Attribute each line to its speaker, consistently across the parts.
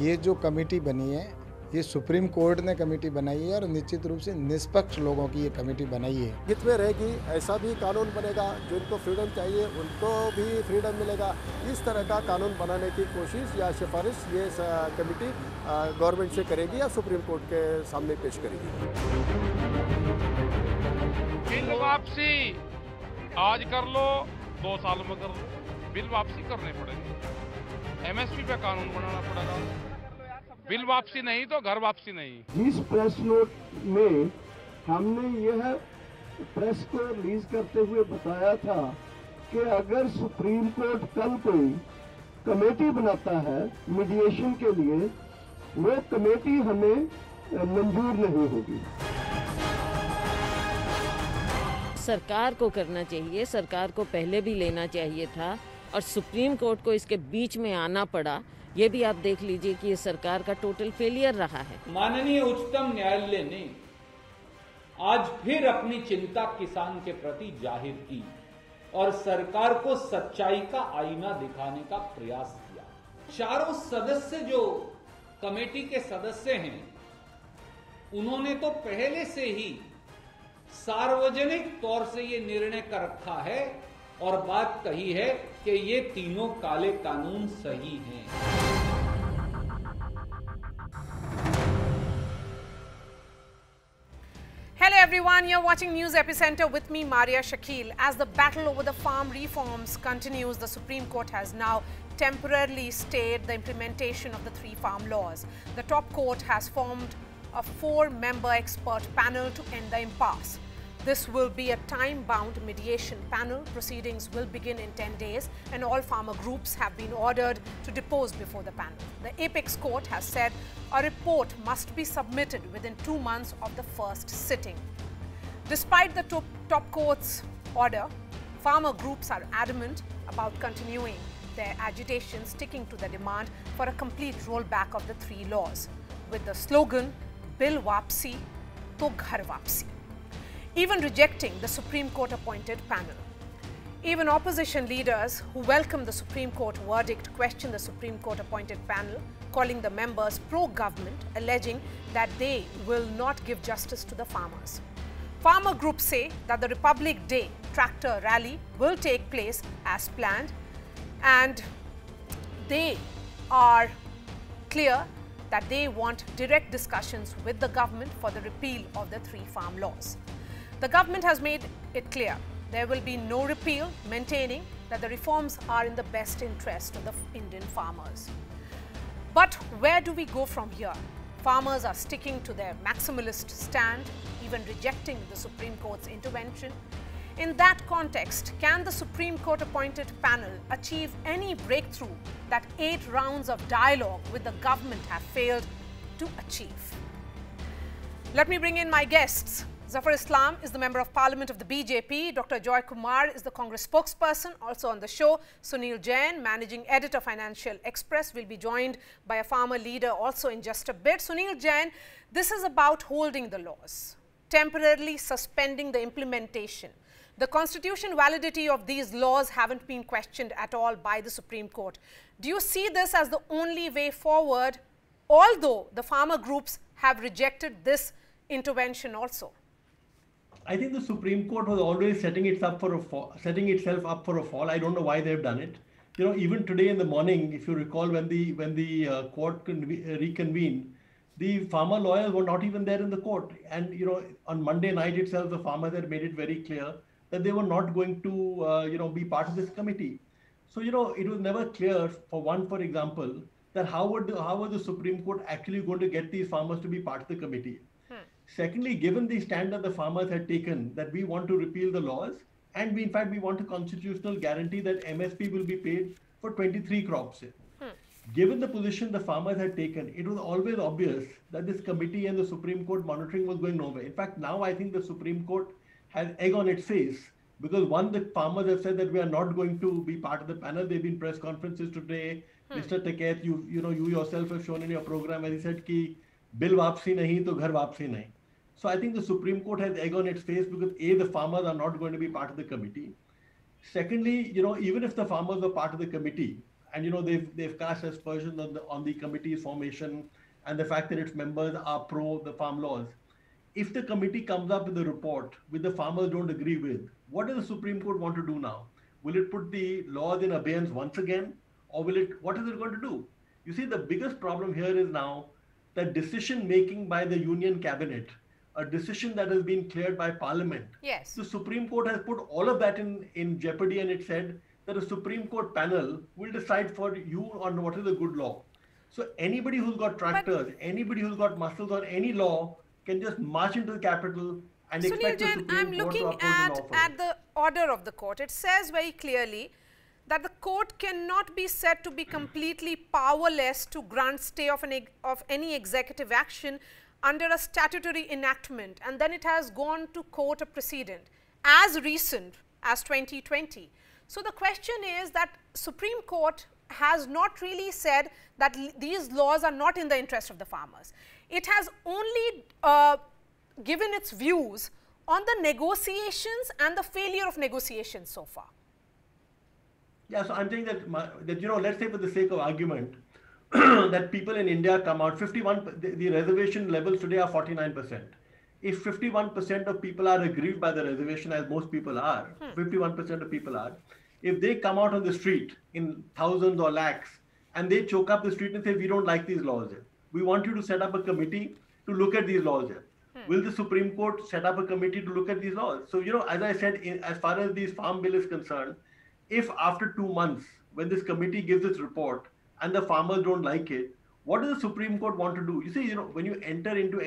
Speaker 1: ये जो कमेटी बनी है, ये सुप्रीम कोर्ट ने कमेटी बनाई है और निश्चित रूप से निष्पक्ष लोगों की ये कमेटी बनाई है।
Speaker 2: हित में रहेगी, ऐसा भी कानून बनेगा जिनको फ्रीडम चाहिए उनको भी फ्रीडम मिलेगा। इस तरह का कानून बनाने की कोशिश या सिफारिश ये कमेटी गवर्नमेंट से करेगी या सुप्रीम कोर्ट के सामने पेश करेगी।
Speaker 3: बिल वापसी आज कर लो, 2 साल में कर लो, बिल वापसी करने पड़ेंगे। एमएसपी पे कानून बनाना पड़ेगा। बिल वापसी नहीं तो घर वापसी नहीं।
Speaker 4: इस प्रेस नोट में हमने यह प्रेस को रिलीज करते हुए बताया था कि अगर सुप्रीम कोर्ट कल कोई कमेटी बनाता है मीडिएशन के लिए, वो कमेटी हमें मंजूर नहीं होगी।
Speaker 5: सरकार को करना चाहिए, सरकार को पहले भी लेना चाहिए था और सुप्रीम कोर्ट को इसके बीच में आना पड़ा। ये भी आप देख लीजिए कि ये सरकार का टोटल फेलियर रहा है।
Speaker 6: माननीय उच्चतम न्यायालय ने आज फिर अपनी चिंता किसान के प्रति जाहिर की और सरकार को सच्चाई का आईना दिखाने का प्रयास किया। चारों सदस्य जो कमेटी के सदस्य हैं, उन्होंने तो पहले से ही सार्वजनिक तौर से ये निर्णय कर रखा है और बात कही है कि ये तीनों काले कानून सही हैं।
Speaker 7: Hello everyone, you're watching News Epicenter with me, Maria Shakil. As the battle over the farm reforms continues, the Supreme Court has now temporarily stayed the implementation of the 3 farm laws. The top court has formed a 4-member expert panel to end the impasse. This will be a time-bound mediation panel. Proceedings will begin in 10 days and all farmer groups have been ordered to depose before the panel. The apex court has said a report must be submitted within 2 months of the first sitting. Despite the top court's order, farmer groups are adamant about continuing their agitation, sticking to the demand for a complete rollback of the 3 laws with the slogan, Bill Wapsi to Ghar Wapsi, even rejecting the Supreme Court appointed panel. Even opposition leaders who welcome the Supreme Court verdict question the Supreme Court appointed panel, calling the members pro-government, alleging that they will not give justice to the farmers. Farmer groups say that the Republic Day tractor rally will take place as planned, and they are clear that they want direct discussions with the government for the repeal of the 3 farm laws. The government has made it clear there will be no repeal, maintaining that the reforms are in the best interest of the Indian farmers. But where do we go from here? Farmers are sticking to their maximalist stand, even rejecting the Supreme Court's intervention. In that context, can the Supreme Court appointed panel achieve any breakthrough that 8 rounds of dialogue with the government have failed to achieve? Let me bring in my guests. Zafar Islam is the Member of Parliament of the BJP. Dr. Joy Kumar is the Congress spokesperson. Also on the show, Sunil Jain, Managing Editor, Financial Express, will be joined by a farmer leader also in just a bit. Sunil Jain, this is about holding the laws, temporarily suspending the implementation. The constitutional validity of these laws haven't been questioned at all by the Supreme Court. Do you see this as the only way forward, although the farmer groups have rejected this intervention also?
Speaker 8: I think the Supreme Court was always setting itself up for a fall. I don't know why they've done it. You know, even today in the morning, if you recall, when the court reconvened, the farmer lawyers were not even there in the court. And you know, on Monday night itself, the farmers had made it very clear that they were not going to be part of this committee. So you know, it was never clear, for example, that how was the Supreme Court actually going to get these farmers to be part of the committee? Secondly, given the stand that the farmers had taken that we want to repeal the laws, and in fact we want a constitutional guarantee that MSP will be paid for 23 crops. Given the position the farmers had taken, it was always obvious that this committee and the Supreme Court monitoring was going nowhere. In fact, now I think the Supreme Court has egg on its face because one, the farmers have said that we are not going to be part of the panel. There have been press conferences today. Mr. Taket, you yourself have shown in your program, and he said ki bill wapsi nahi to ghar wapsi nahi. So I think the Supreme Court has egg on its face because A, the farmers are not going to be part of the committee. Secondly, you know, even if the farmers were part of the committee, and they've cast aspersions on the committee's formation and the fact that its members are pro the farm laws. If the committee comes up with a report which the farmers don't agree with, what does the Supreme Court want to do now? Will it put the laws in abeyance once again, or what is it going to do? You see, the biggest problem here is now that decision making by the union cabinet, a decision that has been cleared by Parliament.
Speaker 7: Yes.
Speaker 8: The Supreme Court has put all of that in jeopardy, and it said that a Supreme Court panel will decide for you on what is a good law. So anybody who's got tractors, anybody who's got muscles on any law can just march into the Capitol and expect the Supreme
Speaker 7: I'm
Speaker 8: Court
Speaker 7: looking
Speaker 8: to oppose an offer.
Speaker 7: at the order of the court. It says very clearly that the court cannot be said to be completely powerless to grant stay of any executive action under a statutory enactment, and then it has gone to court a precedent as recent as 2020. So the question is that Supreme Court has not really said that these laws are not in the interest of the farmers. It has only given its views on the negotiations and the failure of negotiations so far.
Speaker 8: Yeah, so I'm saying that let's say for the sake of argument, that people in India come out, the reservation levels today are 49%. If 51% of people are aggrieved by the reservation, as most people are, 51% of people are, if they come out on the street in thousands or lakhs and they choke up the street and say, we don't like these laws, we want you to set up a committee to look at these laws. Will the Supreme Court set up a committee to look at these laws? So, as I said, as far as the Farm Bill is concerned, if after 2 months, when this committee gives its report and the farmers don't like it, what does the Supreme Court want to do? You see, when you enter into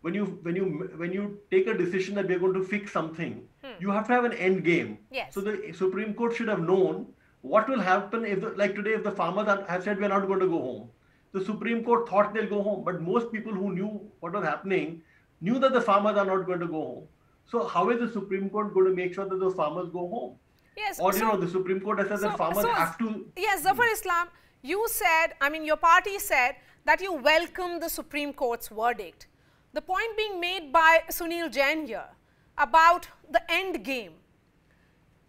Speaker 8: when you take a decision that we're going to fix something, you have to have an end game.
Speaker 7: Yes.
Speaker 8: So the Supreme Court should have known what will happen if, today, if the farmers have said we're not going to go home. The Supreme Court thought they'll go home, but most people who knew what was happening knew that the farmers are not going to go home. So how is the Supreme Court going to make sure that those farmers go home?
Speaker 7: Yes.
Speaker 8: Or, the Supreme Court has said that farmers have to...
Speaker 7: Yes, Zafar Islam, you said, your party said that you welcome the Supreme Court's verdict. The point being made by Sunil Jain here about the end game.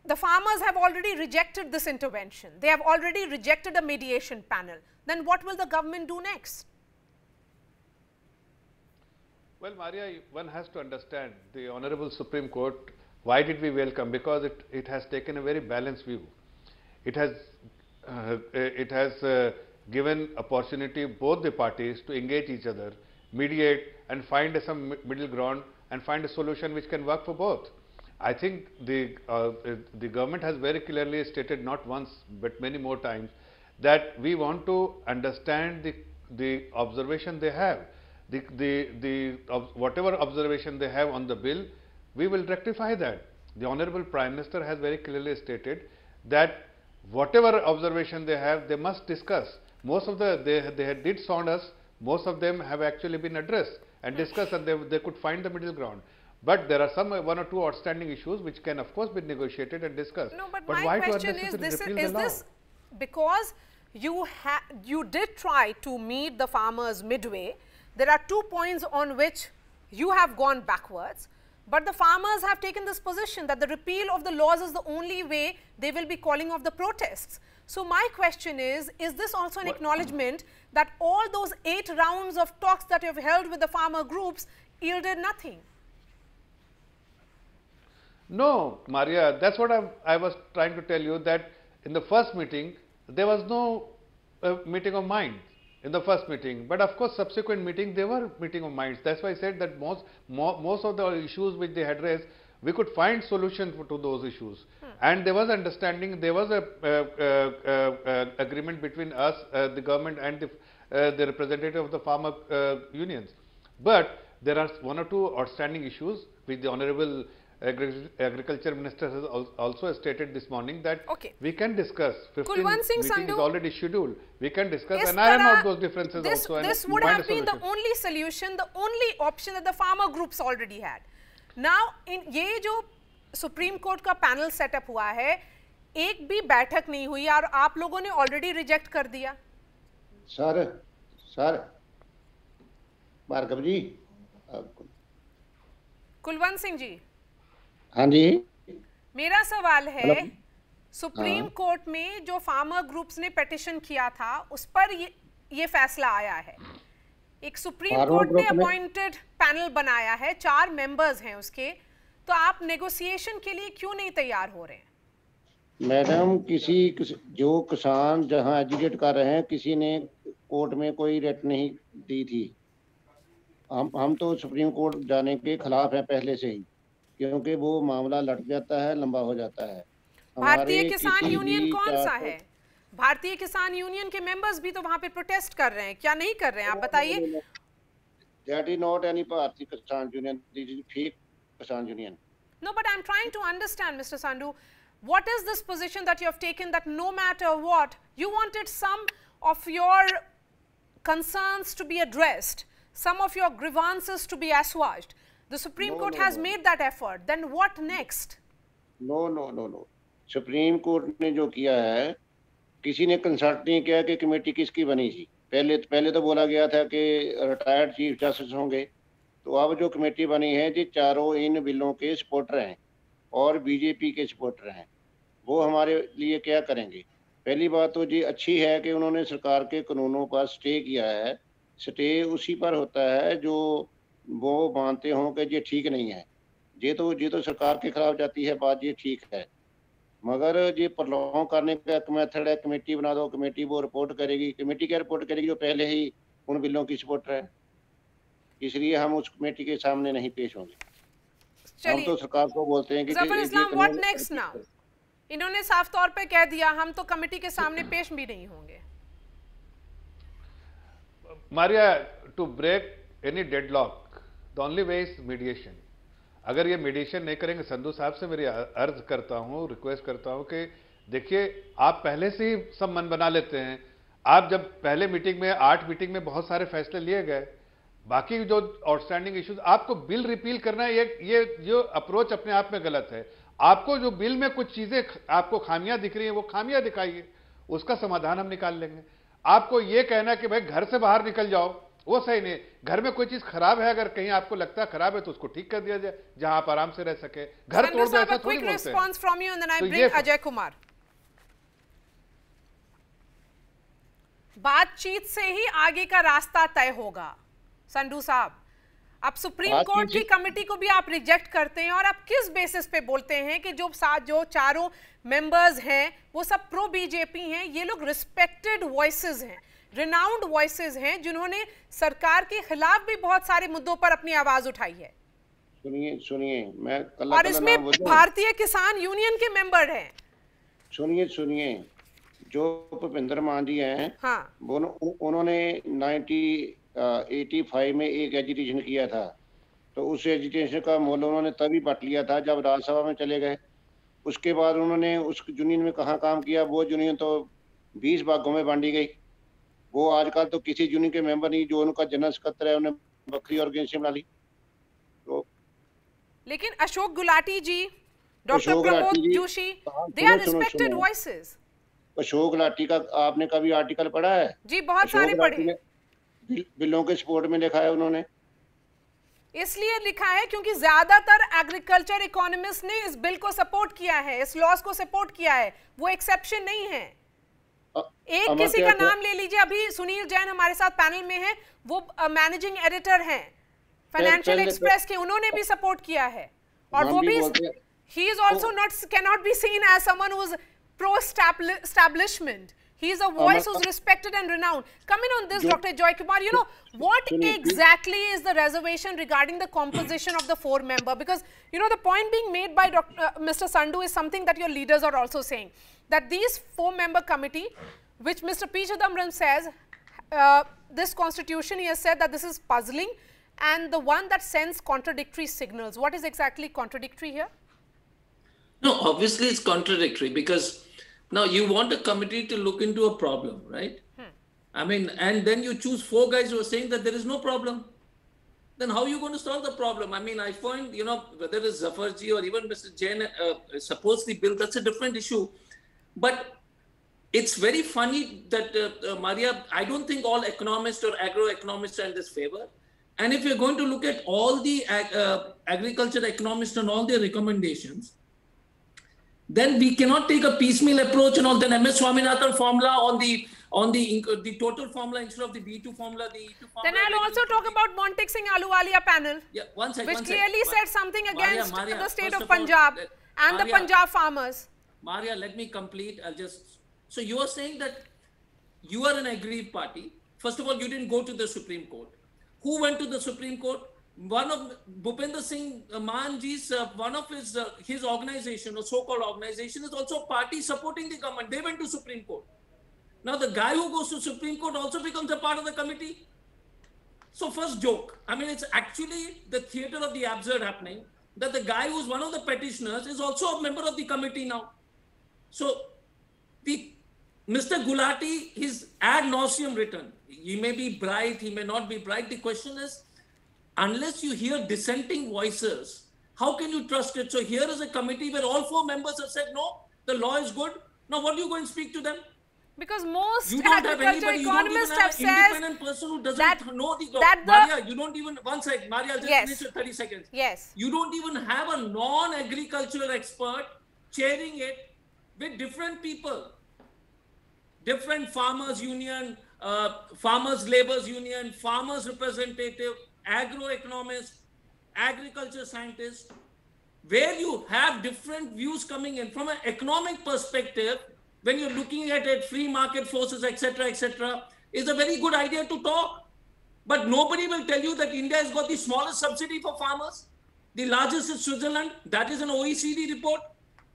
Speaker 7: The farmers have already rejected this intervention. They have already rejected a mediation panel. Then what will the government do next?
Speaker 9: Well, Maria, one has to understand the Honorable Supreme Court. Why did we welcome? Because it has taken a very balanced view. It has given opportunity both the parties to engage each other, mediate and find some middle ground and find a solution which can work for both. I think the government has very clearly stated not once but many more times that we want to understand the observation they have. Whatever observation they have on the bill, we will rectify that. The Honorable Prime Minister has very clearly stated that whatever observation they have, they must discuss. Most of they did sound us, most of them have actually been addressed and discussed, and they could find the middle ground. But there are one or two outstanding issues which can of course be negotiated and discussed.
Speaker 7: No, but my question is this because you did try to meet the farmers midway. There are 2 points on which you have gone backwards, but the farmers have taken this position that the repeal of the laws is the only way they will be calling off the protests. So my question is this also an acknowledgement that all those 8 rounds of talks that you have held with the farmer groups yielded nothing?
Speaker 9: No, Maria, that's what I was trying to tell you, that in the first meeting, there was no meeting of minds in the first meeting. But of course, subsequent meeting, there were meeting of minds. That's why I said that most of the issues which they had raised, we could find solution to those issues. And there was understanding, there was a agreement between us, the government and the representative of the farmer unions. But there are 1 or 2 outstanding issues which the Honorable Agriculture Minister has also stated this morning that we can discuss. 15 meeting is already scheduled. We can discuss and iron out those differences also.
Speaker 7: This would have been the only solution, the only option that the farmer groups already had. Now, ये जो Supreme Court का panel setup हुआ है, एक भी बैठक नहीं हुई और आप लोगों ने already reject कर दिया.
Speaker 4: सर, भार्गव जी.
Speaker 7: कुलवंत सिंह जी.
Speaker 4: हाँ जी.
Speaker 7: मेरा सवाल है, सुप्रीम कोर्ट में जो फार्मर ग्रुप्स ने पिटीशन किया था उस पर ये फैसला आया है। एक सुप्रीम कोर्ट ने अपॉइंटेड पैनल बनाया है, 4 मेंबर्स हैं उसके, तो आप नेगोशिएशन के लिए क्यों नहीं तैयार हो रहे हैं?
Speaker 10: मैडम, जो किसान जहां एजुकेट कर रहे हैं, किसी ने कोर्ट में कोई रेट नहीं दी थी। हम तो सुप्रीम कोर्ट जाने के खिलाफ हैं पहले से ही, क्योंकि वो मामला लट जाता है, लंबा हो जाता है।
Speaker 7: भारतीय किसान यूनियन कौन सा है? भारतीय किसान यूनियन के मेंबर्स भी तो वहां पे प्रोटेस्ट कर रहे हैं, क्या नहीं कर रहे हैं आप बताइए?
Speaker 10: दैट इज नॉट एनी भारतीय किसान यूनियन, दिस इज फेक किसान union.
Speaker 7: No, but I'm trying to understand, Mr. Sandhu, what is this position that you have taken, that no matter what, you wanted some of your concerns to be addressed, some of your grievances to be assuaged. The Supreme Court has made that effort. Then what next?
Speaker 10: No. Supreme court ने जो किया है, किसी ने consult नहीं किया कि committee किसकी बनी थी। पहले तो बोला गया था कि रिटायर्ड चीफ जस्टिस होंगे, तो अब जो कमेटी बनी है जी चारों इन बिलों के सपोर्टर हैं और बीजेपी के सपोर्टर हैं। वो हमारे लिए क्या करेंगे? पहली बात तो जी अच्छी है कि उन्होंने सरकार के कानूनों पर स्टे किया है। स्टे उसी पर होता है जो वो मानते हों कि ये ठीक नहीं है। ये तो सरकार के खिलाफ जाती है बात, ये ठीक है, मगर ये प्रलॉन्ग करने का एक मेथड है। कमेटी बना दो, कमेटी वो रिपोर्ट करेगी। कमेटी क्या रिपोर्ट करेगी? जो पहले ही उन बिलों की सपोर्टर है। इसलिए हम उस कमेटी के सामने नहीं पेश होंगे। हम तो सरकार को बोलते हैं कि
Speaker 7: ज़फर इस्लाम, व्हाट नेक्स्ट नाउ? इन्होंने साफ तौर पे कह दिया हम तो कमेटी के सामने पेश भी नहीं होंगे।
Speaker 9: Maria, to break any deadlock the only way is mediation. अगर ये मीडिएशन नहीं करेंगे, संधू साहब से मेरी अर्ज करता हूं, रिक्वेस्ट करता हूं कि देखिए आप पहले से ही सब मन बना लेते हैं। आप जब पहले मीटिंग में 8 मीटिंग में बहुत सारे फैसले लिए गए, बाकी जो आउटस्टैंडिंग इश्यूज, आपको बिल रिपील करना है, ये जो अप्रोच अपने आप में गलत है। आपको जो बिल में कुछ चीजें आपको खामियां दिख रही हैं, वो खामियां दिखाइए, उसका समाधान हम निकाल लेंगे। आपको ये कहना कि भाई घर से बाहर निकल जाओ, वो सही नहीं। घर में कोई चीज खराब है, अगर कहीं आपको लगता है खराब है तो उसको ठीक कर दिया जाए, जहां आप आराम से रह सके। घर तोड़ दो, ऐसा थोड़ी बोलते हैं।
Speaker 7: अजय कुमार, बातचीत से ही आगे का रास्ता तय होगा। संधू साहब, अब सुप्रीम कोर्ट की कमेटी को भी आप रिजेक्ट करते हैं, और आप किस बेसिस पे बोलते हैं कि जो चारों मेंबर्स हैं वो सब प्रो बीजेपी हैं? ये लोग रिस्पेक्टेड वॉइसेस हैं, रिनाउंड वॉइसेस हैं, जिन्होंने सरकार के खिलाफ भी बहुत सारे मुद्दों पर अपनी आवाज उठाई है।
Speaker 10: सुनिए, मैं
Speaker 7: और इसमें भारतीय किसान यूनियन के मेंबर हैं।
Speaker 10: सुनिए, जो भूपेंद्र मान जी हैं,
Speaker 7: हाँ,
Speaker 10: उन्होंने 1985 में एक एजिटेशन किया था, तो उस एजिटेशन का मोल उन्होंने तभी बांट लिया था जब राज्यसभा में चले गए। उसके बाद उन्होंने उस यूनियन में कहाँ काम किया? वो यूनियन तो 20 भागों में बांटी गई। वो आजकल तो किसी यूनियन के मेंबर नहीं, जो उनका जनरल सेक्रेटरी है उन्हें बकरी ऑर्गेनाइजेशन बना ली। तो
Speaker 7: लेकिन Ashok Gulati ji, doctor Pramod Joshi, they are respected voices.
Speaker 10: Ashok Gulati का आपने कभी आर्टिकल पढ़ा है?
Speaker 7: जी, बहुत सारे पढ़े।
Speaker 10: बिलों के सपोर्ट में लिखा है उन्होंने।
Speaker 7: इसलिए लिखा है क्योंकि ज्यादातर एग्रीकल्चर इकोनॉमिस्ट ने इस बिल को सपोर्ट किया है, इस लॉस को सपोर्ट किया है, वो एक्सेप्शन नहीं है। एक किसी का नाम ले लीजिए, अभी सुनील जैन हमारे साथ पैनल में है, वो मैनेजिंग एडिटर हैं फाइनेंशियल एक्सप्रेस के, उन्होंने भी सपोर्ट किया है। और वो भी he is also cannot be seen as someone who is pro establishment. He is a voice who's respected and renowned. Come in on this, Dr. Joy Kumar. You know, what exactly is the reservation regarding the composition of the 4-member? Because, you know, the point being made by Mr. Sandhu is something that your leaders are also saying. That these 4-member committee, which Mr. P. Chidambaram says, this constitution, he has said that this is puzzling, and the one that sends contradictory signals. What is exactly contradictory here?
Speaker 11: No, obviously it's contradictory because now you want a committee to look into a problem, right? I mean, and then you choose 4 guys who are saying that there is no problem. Then how are you going to solve the problem? I mean, I find, you know, whether it's Zafarji or even Mr. Jain supports the bill, that's a different issue. But it's very funny that, Maria, I don't think all economists or agro-economists are in this favor. And if you're going to look at all the agriculture economists and all their recommendations, then we cannot take a piecemeal approach and all. Then MS Swaminathan formula on the total formula instead of the B2 formula, the E2 formula.
Speaker 7: Then I'll also talk about Montek Singh Ahluwalia panel, which clearly said something against the state of Punjab and the Punjab farmers.
Speaker 11: Maria, let me complete. So you are saying that you are an aggrieved party. First of all, you didn't go to the Supreme Court. Who went to the Supreme Court? One of Bhupender Singh Manji's, one of his organization or so-called organization is also a party supporting the government. They went to Supreme Court. Now the guy who goes to Supreme Court also becomes a part of the committee. So first joke. I mean, it's actually the theater of the absurd happening, that the guy who's one of the petitioners is also a member of the committee now. So Mr. Gulati, his ad nauseum written. He may be bright, he may not be bright. The question is, unless you hear dissenting voices, how can you trust it? So here is a committee where all 4 members have said, no, the law is good. Now what do you go and speak to them?
Speaker 7: Because most agriculture economists have said
Speaker 11: independent person who doesn't know the law. Maria, you don't even, one second, Maria, just finish with 30 seconds.
Speaker 7: Yes.
Speaker 11: You don't even have a non-agricultural expert chairing it with different people. Different farmers union, farmers laborers union, farmers representative, agroeconomists, agriculture scientists, where you have different views coming in from an economic perspective. When you're looking at it, free market forces, etc., is a very good idea to talk. But nobody will tell you that India has got the smallest subsidy for farmers. The largest is Switzerland. That is an OECD report.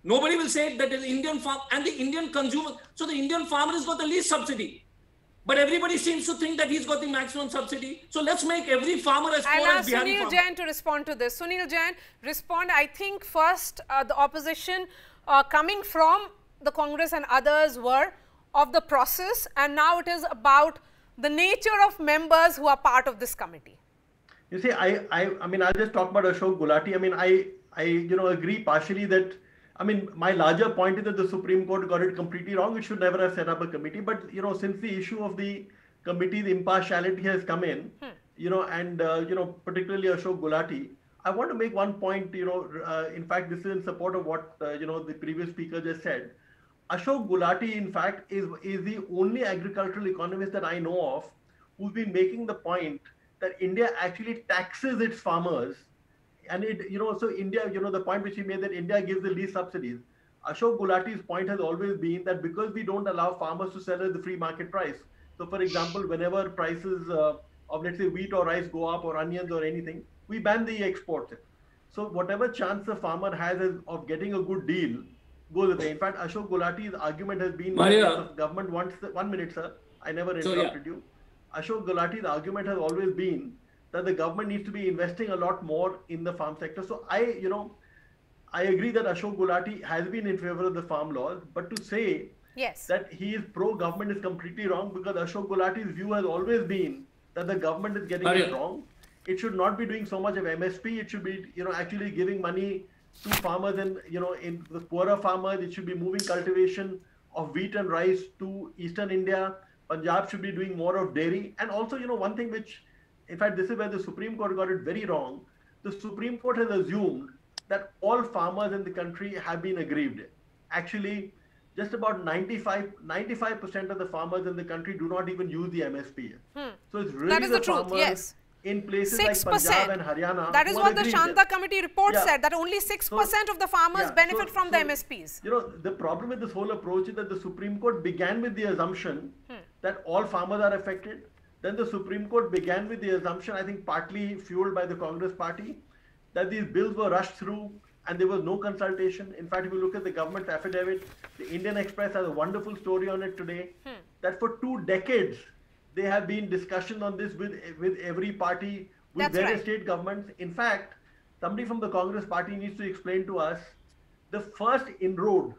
Speaker 11: Nobody will say that the Indian farm and the Indian consumer. So the Indian farmer has got the least subsidy. But everybody seems to think that he's got the maximum subsidy. So let's make every farmer as poor as Bihari farmer.
Speaker 7: I'll ask Sunil Jain to respond to this. Sunil Jain, respond. I think first the opposition coming from the Congress and others were of the process, and now it is about the nature of members who are part of this committee.
Speaker 8: You see, I mean, I'll just talk about Ashok Gulati. I mean, I agree partially that, I mean, my larger point is that the Supreme Court got it completely wrong. It should never have set up a committee. But, since the issue of the committee, the impartiality has come in, and, particularly Ashok Gulati, I want to make one point, in fact, this is in support of what, the previous speaker just said. Ashok Gulati, in fact, is the only agricultural economist that I know of who's been making the point that India actually taxes its farmers. And so India, the point which he made that India gives the least subsidies. Ashok Gulati's point has always been that because we don't allow farmers to sell at the free market price. So for example, whenever prices of, let's say, wheat or rice go up or onions or anything, we ban the exports. So whatever chance the farmer has of getting a good deal goes away. In fact, Ashok Gulati's argument has been that the government wants 1 minute, sir. I never interrupted you. Ashok Gulati's argument has always been that the government needs to be investing a lot more in the farm sector. So I agree that Ashok Gulati has been in favor of the farm laws, but to say that he is pro-government is completely wrong, because Ashok Gulati's view has always been that the government is getting it wrong. It should not be doing so much of MSP. It should be, actually giving money to farmers and, in the poorer farmers. It should be moving cultivation of wheat and rice to Eastern India. Punjab should be doing more of dairy. And also, one thing which, in fact, this is where the Supreme Court got it very wrong. The Supreme Court has assumed that all farmers in the country have been aggrieved. Actually, just about 95% of the farmers in the country do not even use the MSP. So it's really the farmers in places like Punjab and Haryana.
Speaker 7: That is what the Shanta Committee report said, that only 6% of the farmers benefit from the MSPs.
Speaker 8: The problem with this whole approach is that the Supreme Court began with the assumption that all farmers are affected. Then the Supreme Court began with the assumption, I think partly fueled by the Congress party, that these bills were rushed through and there was no consultation. In fact, if you look at the government affidavit, the Indian Express has a wonderful story on it today, that for 2 decades, there have been discussions on this with every party, with various state governments. In fact, somebody from the Congress party needs to explain to us the first inroad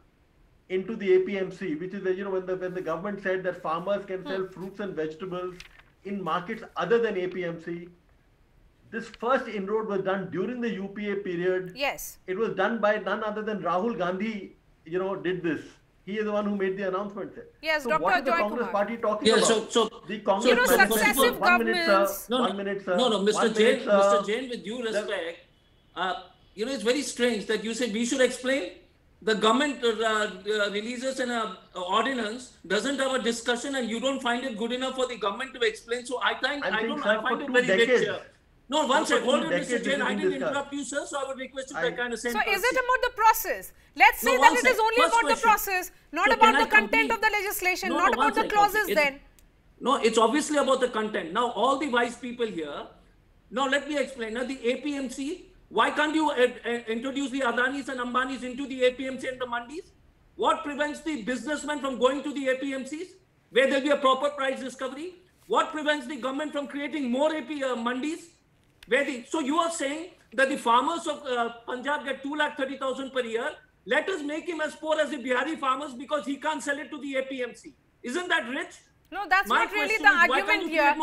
Speaker 8: into the APMC, which is, when the government said that farmers can sell fruits and vegetables in markets other than APMC. This first inroad was done during the UPA period.
Speaker 7: Yes.
Speaker 8: It was done by none other than Rahul Gandhi, did this. He is the one who made the announcement.
Speaker 7: Yes,
Speaker 8: so
Speaker 7: Dr.
Speaker 8: what is the
Speaker 7: Joy
Speaker 8: Congress
Speaker 7: Kumar
Speaker 8: party talking about?
Speaker 11: So
Speaker 8: the Congress
Speaker 7: successive governments.
Speaker 8: One minute, sir.
Speaker 11: No, Mr. Jain, with due respect, it's very strange that you say we should explain. the government releases an ordinance, doesn't have a discussion, and you don't find it good enough for the government to explain. So I find it very rich. No, one second, hold on, Mr. Jain. I didn't interrupt you, sir, so I would request you to kind of same.
Speaker 7: So is it about the process? Let's say that it is only about the process, not about the content of the legislation, not about the clauses then.
Speaker 11: No, it's obviously about the content. Now, all the wise people here, now let me explain. Now, the APMC, why can't you introduce the Adanis and Ambanis into the APMC and the mandis? What prevents the businessmen from going to the APMCs, where there will be a proper price discovery? What prevents the government from creating more mandis? So you are saying that the farmers of Punjab get 2,30,000 per year. Let us make him as poor as the Bihari farmers because he can't sell it to the APMC. Isn't that rich?
Speaker 7: No, that's not really the argument here.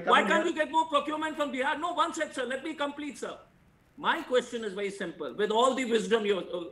Speaker 11: Why can't you get more procurement from Bihar? No, one sec, sir. Let me complete, sir. My question is very simple. With all the wisdom,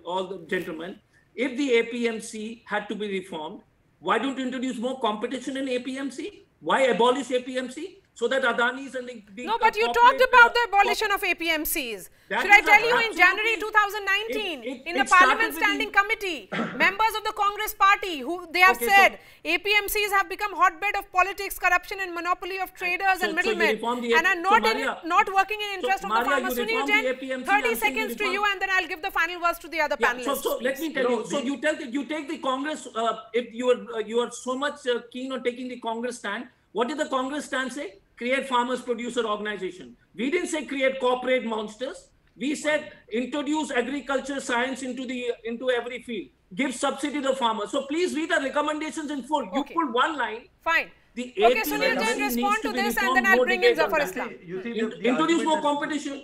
Speaker 11: all the gentlemen, if the APMC had to be reformed, why don't you introduce more competition in APMC? Why abolish APMC? So that Adanis and the
Speaker 7: no, but you talked about the abolition of APMCs. Should I tell you, in January 2019, in the Parliament Standing Committee, members of the Congress Party, they have said APMCs have become hotbed of politics, corruption and monopoly of traders and middlemen and are not working in interest of the farmers. Sunil Jain, 30 seconds to you, and then I'll give the final words to the other panelists.
Speaker 11: So let me tell you, so you take the Congress, if you are so much keen on taking the Congress stand, what did the Congress stand say? Create farmers producer organization. We didn't say create corporate monsters. We said introduce agriculture science into every field. Give subsidy to farmers. So please read the recommendations in full. You pull one line.
Speaker 7: Fine. Okay, Sunil Jain, respond to this and then I'll bring in Zafar Islam.
Speaker 11: Introduce more competition.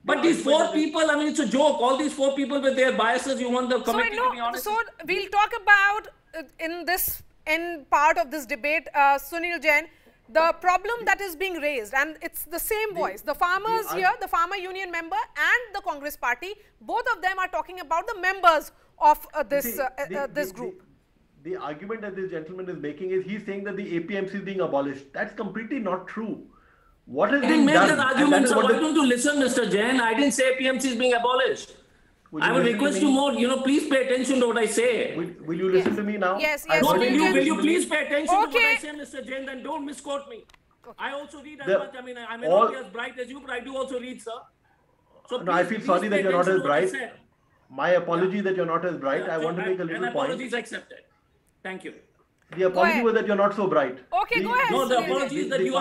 Speaker 11: But these four people, I mean, it's a joke. All these four people with their biases, you want the committee to be honest.
Speaker 7: So we'll talk about in part of this debate, Sunil Jain, the problem that is being raised, and it's the same voice. The farmers here, the farmer union member and the Congress party, both of them are talking about the members of this group.
Speaker 8: The argument that this gentleman is making is he's saying that the APMC is being abolished. That's completely not true. What is being done?
Speaker 11: I didn't make that argument, so why don't you listen, Mr. Jain? I didn't say APMC is being abolished. I will request you more, please pay attention to what I say.
Speaker 8: Will you listen to me now?
Speaker 7: Yes.
Speaker 11: No, will you please pay attention to what I say, Mr. Jain, then don't misquote me. I also read as much, I mean, I may not be as bright as you, but I do also read, sir. So
Speaker 8: no, I feel sorry that you're not as bright. My apology that you're not as bright. I want to make a little point.
Speaker 11: Apology is accepted. Thank you.
Speaker 8: The apology was that you're not so bright.
Speaker 7: Okay, go ahead.
Speaker 11: No, the apology is that you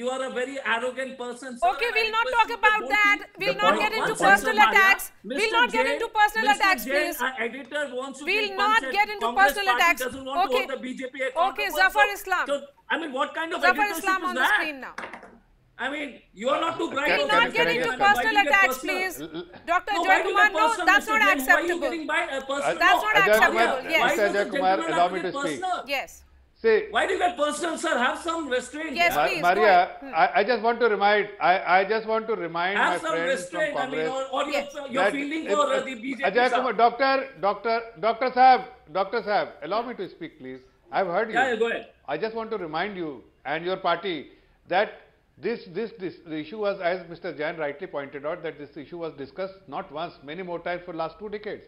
Speaker 11: are a very arrogant person. Sir.
Speaker 7: Okay, we'll not talk about that. We'll not get into personal attacks. We'll not get into personal attacks, please.
Speaker 11: Editor wants to
Speaker 7: we'll not get into personal attacks. Okay. Okay, Zafar Islam.
Speaker 11: So, I mean, what kind of
Speaker 7: Zafar Islam on the screen now.
Speaker 11: I mean, you are not too bright.
Speaker 7: We'll not get into personal attacks, please. Dr. Ajay Kumar, no, that's not acceptable. That's not acceptable. Yes.
Speaker 9: Mr. Ajay Kumar, allow me to speak.
Speaker 7: Yes.
Speaker 9: See,
Speaker 11: why do you get personal, sir? Have some restraint.
Speaker 7: Yes, please.
Speaker 9: Maria, I just want to remind. I just want to remind my friends from Congress.
Speaker 11: Or your feeling for the BJP.
Speaker 9: Ajay Kumar, Doctor Sahab, allow me to speak, please. I've heard you.
Speaker 11: Yeah, go ahead.
Speaker 9: I just want to remind you and your party that the issue was, as Mr. Jain rightly pointed out, that this issue was discussed not once, many more times for the last 2 decades.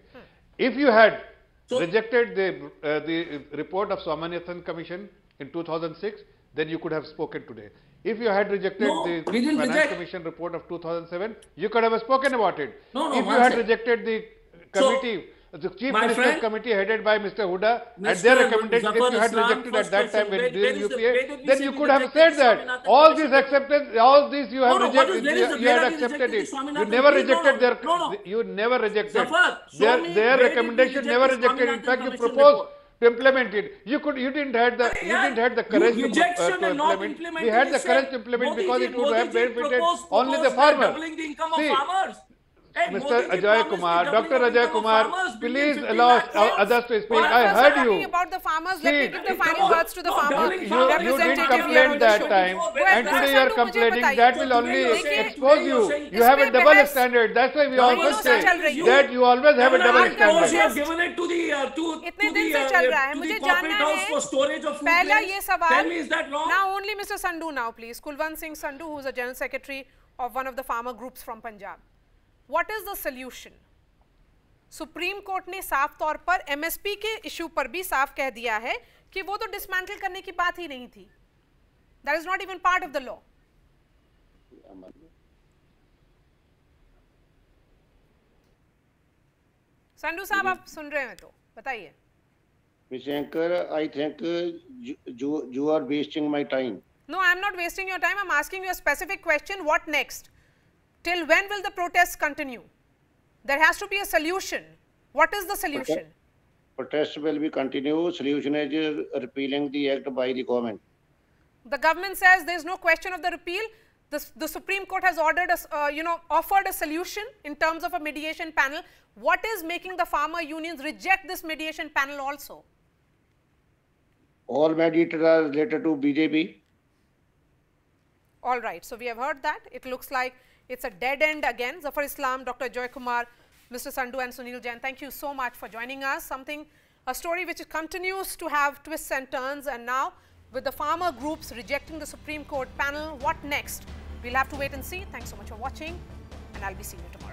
Speaker 9: If you had rejected the report of Swaminathan Commission in 2006, then you could have spoken today. If you had rejected the Finance Commission report of 2007, you could have spoken about it. If you had rejected the committee, the Chief Minister's Committee headed by Mr. Huda, and their recommendation, if you had rejected at that time when during UPA, then you could have said that all this accepted, all this you have rejected, you had accepted it. You never rejected their, you never rejected their recommendation, never rejected. In fact, you proposed to implement it. You didn't have the courage to implement. We had the courage to implement because it would have benefited only the farmer. See, Mr. Ajay Kumar, Dr. Ajay Kumar, please allow others to speak. I heard you.
Speaker 7: Talking about the farmers, let me give the final words to the farmer representative.
Speaker 9: You didn't complain that time, and today you are complaining. That will only expose you. You have a double standard. That's why we always say that you always have a double standard.
Speaker 11: You have given it to the corporate house for storage of food grains. Tell me, is that wrong?
Speaker 7: Now only Mr. Sandhu now, please. Kulwant Singh Sandhu, who is a general secretary of one of the farmer groups from Punjab. What is the solution? Supreme court ने साफ तौर पर MSP के issue पर भी साफ कह दिया है कि वो तो डिसमेंटल करने की बात ही नहीं थी. That is not even part of the law. Sandhu साहब, आप सुन रहे हैं तो बताइए.
Speaker 10: Mr. Anchor, I think you are wasting my time.
Speaker 7: No, I am not wasting your time. I am asking you a specific question. What next? Till when will the protests continue? There has to be a solution. What is the solution?
Speaker 10: Protests will be continued. Solution is repealing the act by the government.
Speaker 7: The government says there is no question of the repeal. The Supreme Court has ordered us, offered a solution in terms of a mediation panel. What is making the farmer unions reject this mediation panel also?
Speaker 10: All mediators are related to BJP.
Speaker 7: All right. So we have heard that. It looks like it's a dead end again. Zafar Islam, Dr. Joy Kumar, Mr. Sandhu and Sunil Jain, thank you so much for joining us. A story which continues to have twists and turns, and now with the farmer groups rejecting the Supreme Court panel, what next? We'll have to wait and see. Thanks so much for watching, and I'll be seeing you tomorrow.